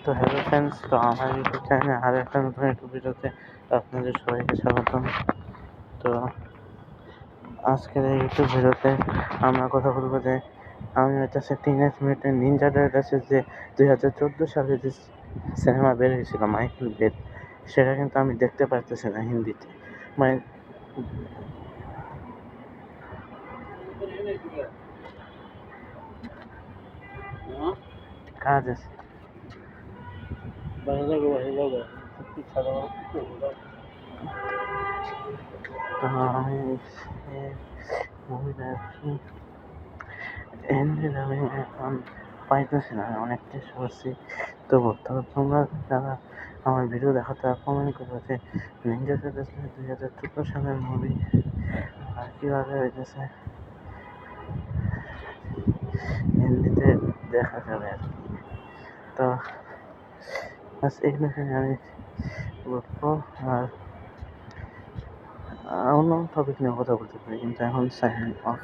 তো hello friends, তো আমার ইউটিউব চ্যানেলে আরও একটা নতুন ইউটিউব ভিডিওতে আপনাদের সবাইকে স্বাগতম। তো আজকের এই ইউটিউব ভিডিওতে আমরা কথা বলবো যে আমি হচ্ছে টিনেজ মিউট্যান্ট নিনজা টার্টলসের যে 2014 সালে যে সিনেমা বের হয়েছিল মাইকেল বের, সেটা কিন্তু আমি দেখতে পারতেছি না হিন্দিতে। মানে কাজ আছে, তো আমি মুভিটা হিন্দিতে আমি এখন পাইতেছি না, আমি অনেক চেষ্টা করছি। তো তোমরা যারা আমার ভিডিও দেখাতে কমেন্ট করবো যে নিনজা টার্টলস 2014 সালের মুভি আর কীভাবে হইতেছে হিন্দিতে দেখা যাবে আর কি। তো বাস এই বিষয়ে আমি বলবো। আর অন্য টপিক নিয়ে কথা বলতে পারি, কিন্তু এখন সাইন অফ।